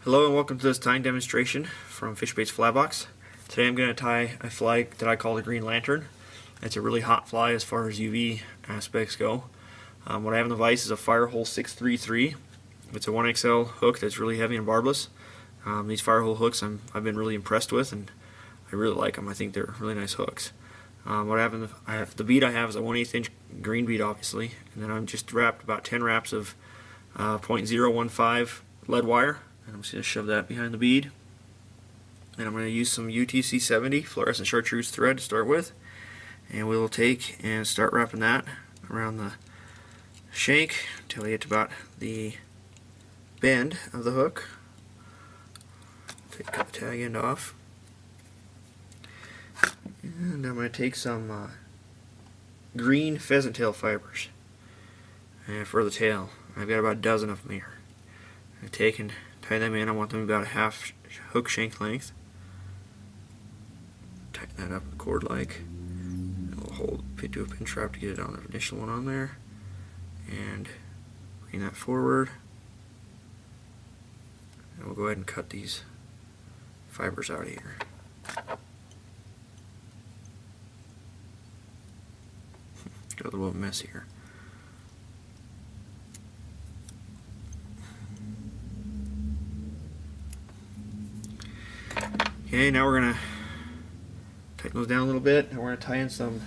Hello and welcome to this tying demonstration from Fishbaits Fly Box. Today I'm going to tie a fly that I call the Green Lantern. It's a really hot fly as far as UV aspects go. What I have in the vise is a Firehole 633. It's a 1XL hook that's really heavy and barbless. These Firehole hooks I've been really impressed with, and I really like them. I think they're really nice hooks. What I have, the bead I have is a 1/8 inch green bead, obviously, and then I'm just wrapped about 10 wraps of .015 lead wire. And I'm just going to shove that behind the bead. And I'm going to use some UTC 70 fluorescent chartreuse thread to start with. And we'll take and start wrapping that around the shank until we get to about the bend of the hook. Cut the tag end off. And I'm going to take some green pheasant tail fibers for the tail. I've got about a dozen of them here. I take and tie them in. I want them about a half hook shank length. Tighten that up cord like. And we'll do a pinch wrap to get it on the initial one on there. And bring that forward. And we'll go ahead and cut these fibers out of here. Got a little bit messy here. Okay, now we're going to tighten those down a little bit, and we're going to tie in some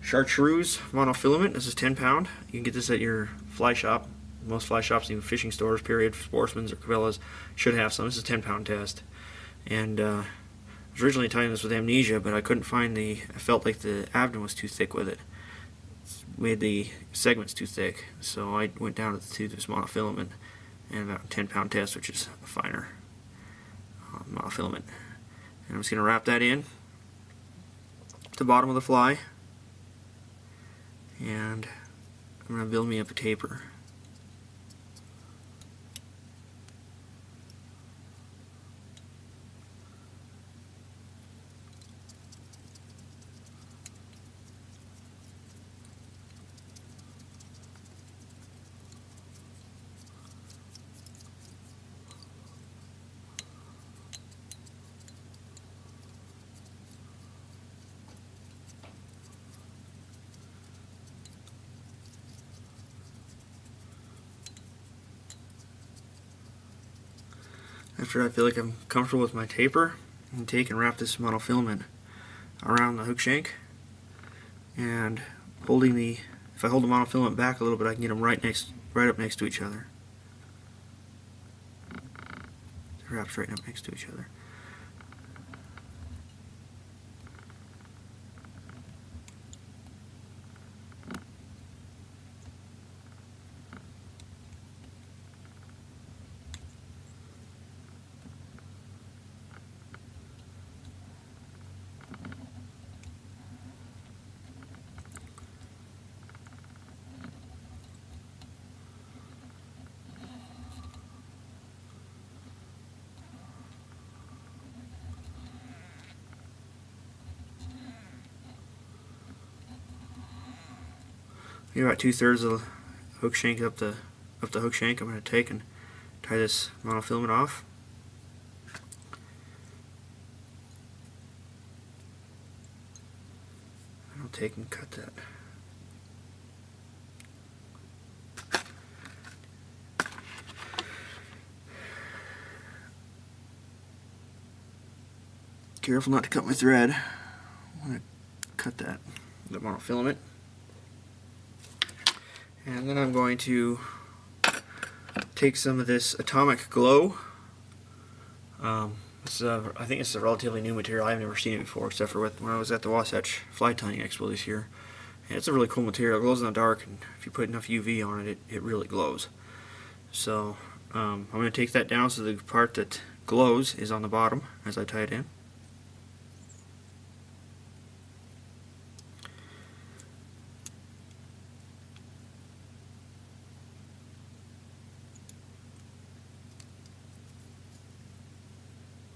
chartreuse monofilament. This is 10 pound. You can get this at your fly shop. Most fly shops, even fishing stores, period, Sportsman's or Cabela's, should have some. This is a 10 pound test. And I was originally tying this with Amnesia, but I couldn't find I felt like the abdomen was too thick with it. Made the segments too thick, so I went down to this monofilament and about a 10 pound test, which is a finer monofilament. And I'm just going to wrap that in to the bottom of the fly, and I'm going to build me up a taper. After I feel like I'm comfortable with my taper, I can take and wrap this monofilament around the hook shank, and if I hold the monofilament back a little bit, I can get them right up next to each other. It wraps right up next to each other. Here, about 2/3 of the hook shank up the hook shank, I'm going to take and tie this monofilament off. And I'll take and cut that. Careful not to cut my thread. I'm going to cut the monofilament. And then I'm going to take some of this Atomic Glow. I think it's a relatively new material. I've never seen it before, except for when I was at the Wasatch Fly Tying Expo this year. And it's a really cool material. It glows in the dark, and if you put enough UV on it, it really glows. So I'm going to take that down so the part that glows is on the bottom as I tie it in.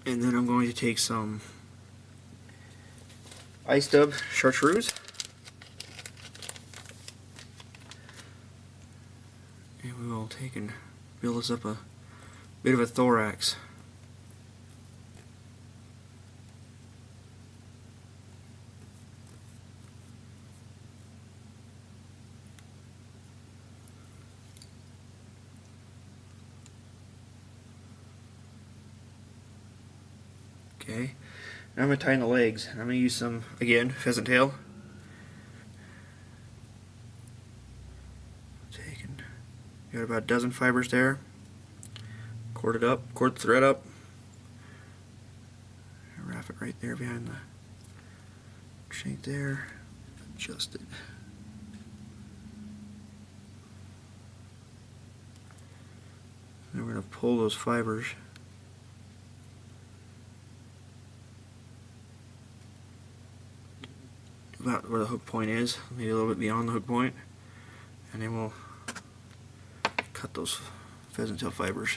And then I'm going to take some Ice Dub chartreuse, and we will take and build us up a bit of a thorax. Okay, now I'm going to tighten the legs. I'm going to use some, again, pheasant tail. Got about a dozen fibers there. Cord it up, cord the thread up. Wrap it right there behind the shank there. Adjust it. Then we're going to pull those fibers. About where the hook point is, maybe a little bit beyond the hook point, and then we'll cut those pheasant tail fibers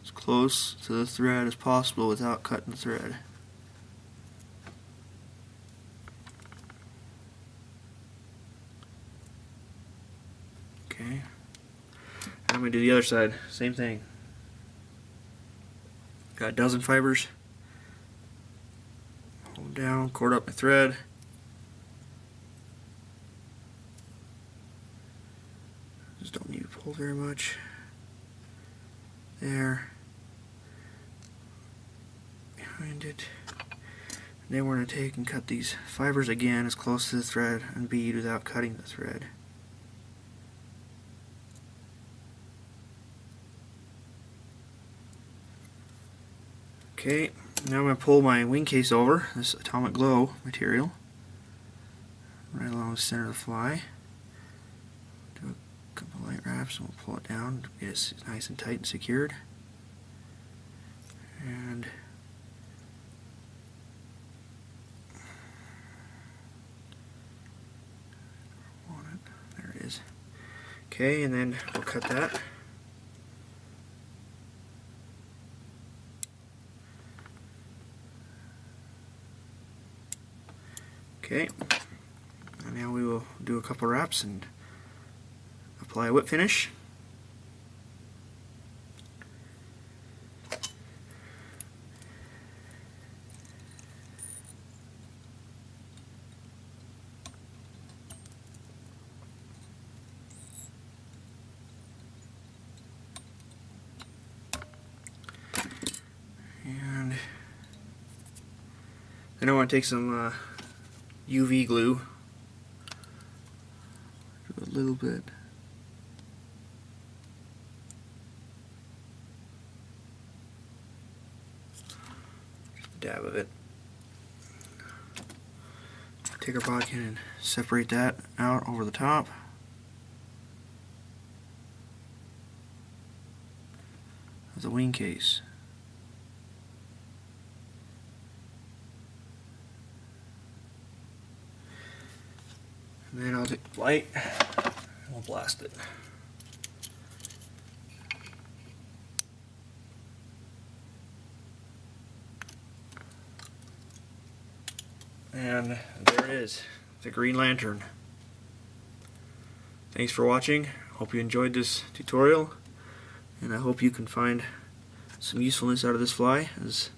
as close to the thread as possible without cutting the thread. Okay, I'm going to do the other side, same thing. Got a dozen fibers. Hold down, cord up my thread. Just don't need to pull very much. There. Behind it. And then we're going to take and cut these fibers again as close to the thread and bead without cutting the thread. Okay, now I'm going to pull my wing case over, this Atomic Glow material, right along the center of the fly. Do a couple light wraps and we'll pull it down to get it nice and tight and secured. And there it is. Okay, and then we'll cut that. Okay, and now we will do a couple wraps and apply a whip finish. And then I want to take some UV glue, do a little bit, dab of it. Take our bodkin and separate that out over the top. Of the wing case. And then I'll take the light and we'll blast it. And there it is, the Green Lantern. Thanks for watching. Hope you enjoyed this tutorial, and I hope you can find some usefulness out of this fly, as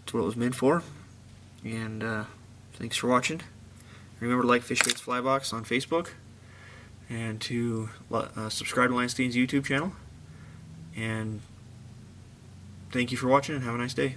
it's what it was meant for. And thanks for watching. Remember to like Fish Baits Fly Box on Facebook, and to subscribe to Lance Dean's YouTube channel. And thank you for watching, and have a nice day.